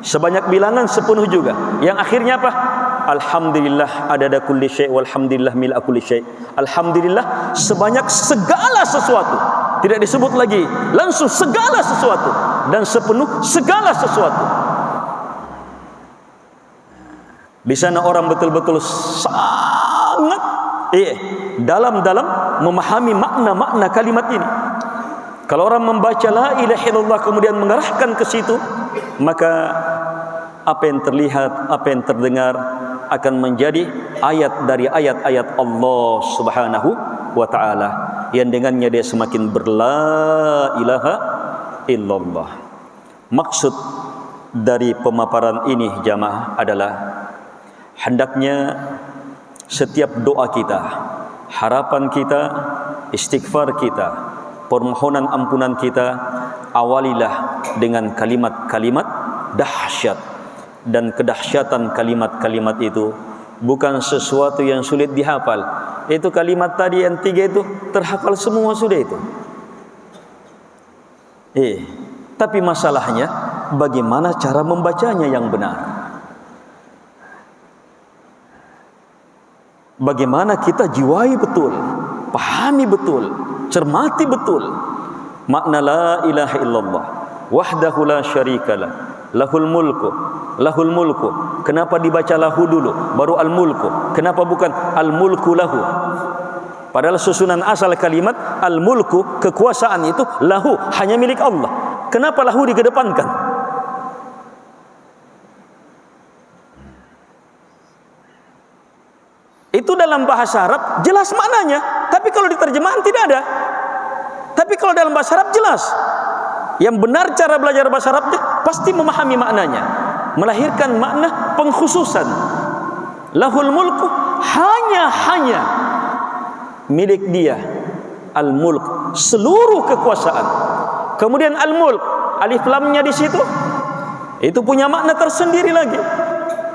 Sebanyak bilangan sepenuh juga. Yang akhirnya apa? Alhamdulillah adada kulli syai' walhamdulillah mil'a kulli syai'. Alhamdulillah sebanyak segala sesuatu. Tidak disebut lagi, langsung segala sesuatu dan sepenuh segala sesuatu. Di sana orang betul-betul sangat dalam-dalam memahami makna-makna kalimat ini. Kalau orang membaca la ilaha illallah kemudian mengarahkan ke situ, maka apa yang terlihat, apa yang terdengar akan menjadi ayat dari ayat-ayat Allah Subhanahu wa taala yang dengannya dia semakin berla ilaha illallah. Maksud dari pemaparan ini jamaah adalah hendaknya setiap doa kita, harapan kita, istighfar kita, permohonan ampunan kita, awalilah dengan kalimat-kalimat dahsyat. Dan kedahsyatan kalimat-kalimat itu bukan sesuatu yang sulit dihafal. Itu kalimat tadi yang 3 itu terhafal semua sudah itu. Tapi masalahnya bagaimana cara membacanya yang benar. Bagaimana kita jiwai betul, pahami betul, cermati betul makna la ilaha illallah wahdahu la syarikalah lahul mulku. Kenapa dibaca lahu dulu baru al mulku? Kenapa bukan al mulku lahu? Padahal susunan asal kalimat al mulku, kekuasaan itu lahu, hanya milik Allah. Kenapa lahu dikedepankan? Itu dalam bahasa Arab jelas maknanya, Tapi kalau di terjemahan tidak ada. Tapi kalau dalam bahasa Arab jelas. Yang benar cara belajar bahasa Arabnya pasti memahami maknanya, melahirkan makna pengkhususan. Lahul mulku, hanya milik dia. Al-mulk, seluruh kekuasaan. Kemudian al-mulk, alif lamnya di situ, itu punya makna tersendiri lagi.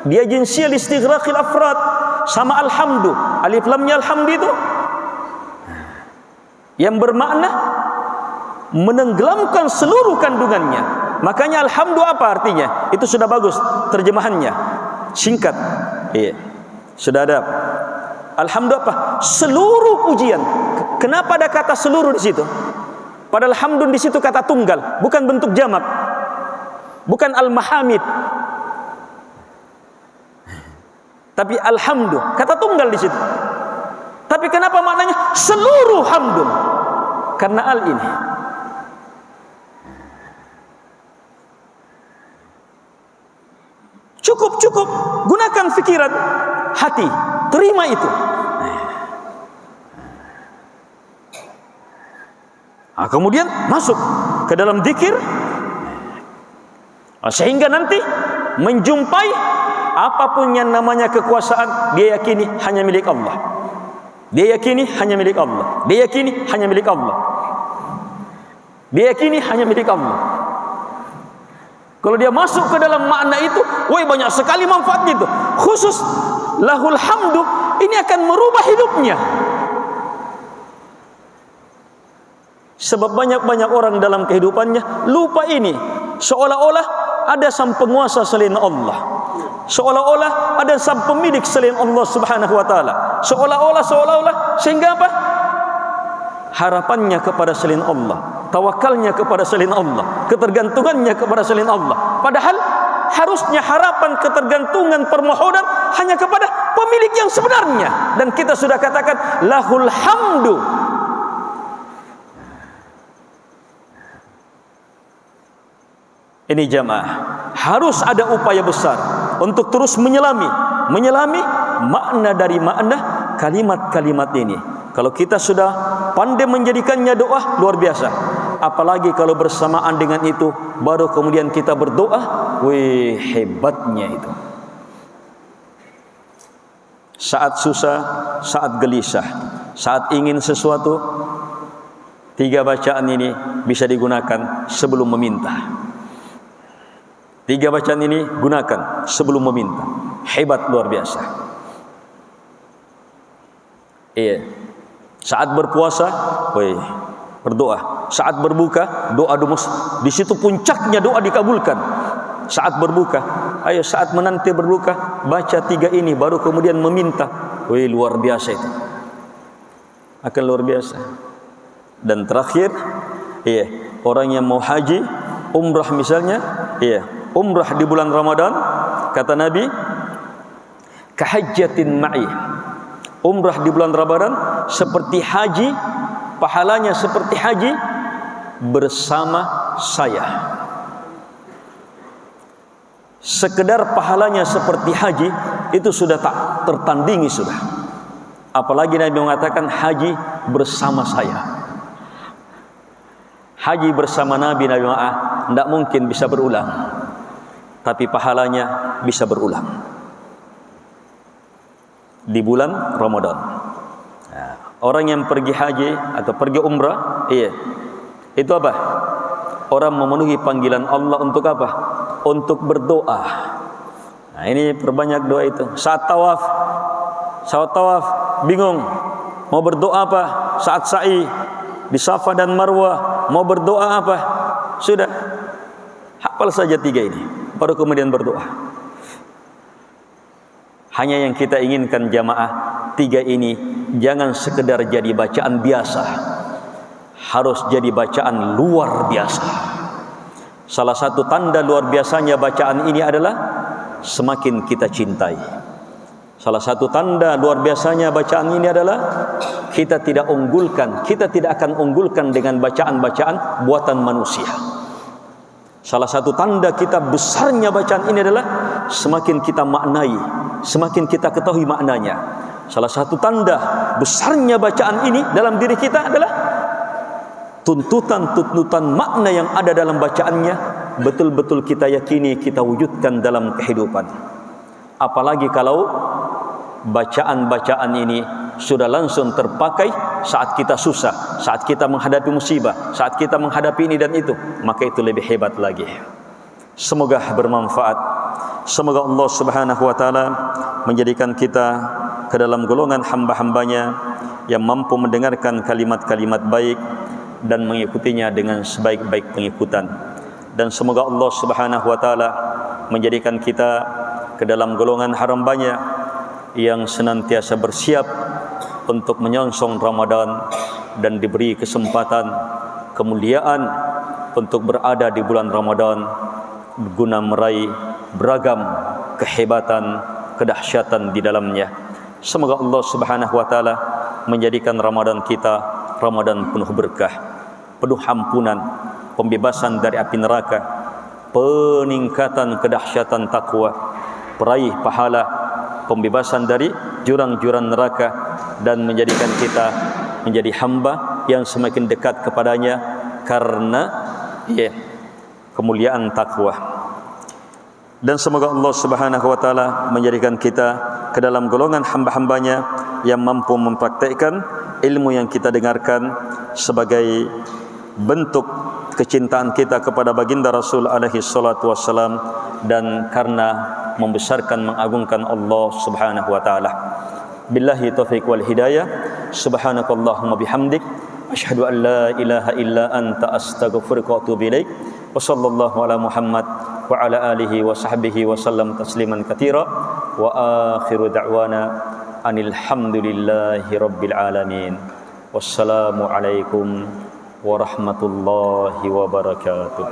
Dia jinsil istighraqil afrad. Sama alhamdu, alif lamnya alhamdu itu yang bermakna menenggelamkan seluruh kandungannya. Makanya alhamdu apa artinya? Itu sudah bagus terjemahannya, singkat. Iya, sudah ada. Alhamdu apa? Seluruh pujian. Kenapa ada kata seluruh di situ? Padahal hamdun di situ kata tunggal, bukan bentuk jamak, bukan al-mahamid. Tapi alhamdu kata tunggal di situ. Tapi kenapa maknanya seluruh hamdun? Karena al ini. Cukup, gunakan fikiran, hati, terima itu. Nah, kemudian masuk ke dalam zikir, sehingga nanti menjumpai apapun yang namanya kekuasaan, dia yakini hanya milik Allah. Dia yakini hanya milik Allah. Dia yakini hanya milik Allah. Dia yakini hanya milik Allah. Kalau dia masuk ke dalam makna itu, woi banyak sekali manfaatnya itu. Khusus lahul hamdu, ini akan merubah hidupnya. Sebab banyak orang dalam kehidupannya lupa ini. Seolah-olah ada sang penguasa selain Allah. Seolah-olah ada sang pemilik selain Allah Subhanahu wa taala. Seolah-olah sehingga apa? Harapannya kepada selain Allah, tawakalnya kepada selain Allah, ketergantungannya kepada selain Allah. Padahal harusnya harapan, ketergantungan, permohonan hanya kepada pemilik yang sebenarnya. Dan kita sudah katakan lahul hamdu. Ini jamaah, harus ada upaya besar untuk terus menyelami makna dari makna kalimat-kalimat ini. Kalau kita sudah pandai menjadikannya doa, luar biasa. Apalagi kalau bersamaan dengan itu baru kemudian kita berdoa, wih hebatnya itu. Saat susah, saat gelisah, saat ingin sesuatu, 3 bacaan ini bisa digunakan sebelum meminta. 3 bacaan ini gunakan sebelum meminta. Hebat, luar biasa. Iya. Saat berpuasa, berdoa. Saat berbuka, doa dumus. Di situ puncaknya doa dikabulkan. Saat berbuka, ayo saat menanti berbuka, baca 3 ini baru kemudian meminta. Luar biasa itu. Akan luar biasa. Dan terakhir, orang yang mau haji, umrah misalnya, umrah di bulan Ramadan, kata Nabi, kahajjatin ma'i. Umrah di bulan Ramadan seperti haji, pahalanya seperti haji bersama saya. Sekedar pahalanya seperti haji itu sudah tak tertandingi sudah. Apalagi Nabi mengatakan haji bersama saya. Haji bersama Nabi tidak mungkin bisa berulang, tapi pahalanya bisa berulang di bulan Ramadan. Orang yang pergi haji atau pergi umrah, itu apa? Orang memenuhi panggilan Allah untuk apa? Untuk berdoa. Nah, ini perbanyak doa itu. Saat tawaf bingung mau berdoa apa? Saat sa'i di Safa dan Marwah mau berdoa apa? Sudah hafal saja 3 ini, baru kemudian berdoa. Hanya yang kita inginkan jamaah, 3 ini jangan sekedar jadi bacaan biasa, harus jadi bacaan luar biasa. Salah satu tanda luar biasanya bacaan ini adalah semakin kita cintai. Salah satu tanda luar biasanya bacaan ini adalah kita tidak akan unggulkan dengan bacaan-bacaan buatan manusia. Salah satu tanda kita besarnya bacaan ini adalah semakin kita maknai, semakin kita ketahui maknanya. Salah satu tanda besarnya bacaan ini dalam diri kita adalah tuntutan makna yang ada dalam bacaannya betul-betul kita yakini, kita wujudkan dalam kehidupan. Apalagi kalau bacaan-bacaan ini sudah langsung terpakai saat kita susah, saat kita menghadapi musibah, saat kita menghadapi ini dan itu, maka itu lebih hebat lagi. Semoga bermanfaat. Semoga Allah Subhanahu wa taala menjadikan kita ke dalam golongan hamba-hambanya yang mampu mendengarkan kalimat-kalimat baik dan mengikutinya dengan sebaik-baik pengikutan. Dan semoga Allah Subhanahu wa taala menjadikan kita ke dalam golongan hambanya yang senantiasa bersiap untuk menyongsong Ramadan dan diberi kesempatan kemuliaan untuk berada di bulan Ramadan guna meraih beragam kehebatan, kedahsyatan di dalamnya. Semoga Allah Subhanahu wa taala menjadikan Ramadan kita Ramadan penuh berkah, penuh ampunan, pembebasan dari api neraka, peningkatan kedahsyatan takwa, peraih pahala, pembebasan dari jurang-jurang neraka, dan menjadikan kita menjadi hamba yang semakin dekat kepadanya karena kemuliaan takwa. Dan semoga Allah Subhanahu wa taala menjadikan kita ke dalam golongan hamba-hambanya yang mampu mempraktikkan ilmu yang kita dengarkan sebagai bentuk kecintaan kita kepada baginda Rasul alaihi salatu wassalam, dan karena membesarkan mengagungkan Allah Subhanahu wa taala. Billahi taufiq wal hidayah. Subhanakallahumma bihamdik asyhadu an la ilaha illa anta astaghfiruka wa atubu ilaik. Wa sallallahu ala Muhammad wa ala alihi wa sahbihi wa sallam tasliman katsira. Wa akhiru da'wana anil hamdulillahi rabbil alamin. Wassalamu alaikum warahmatullahi wabarakatuh.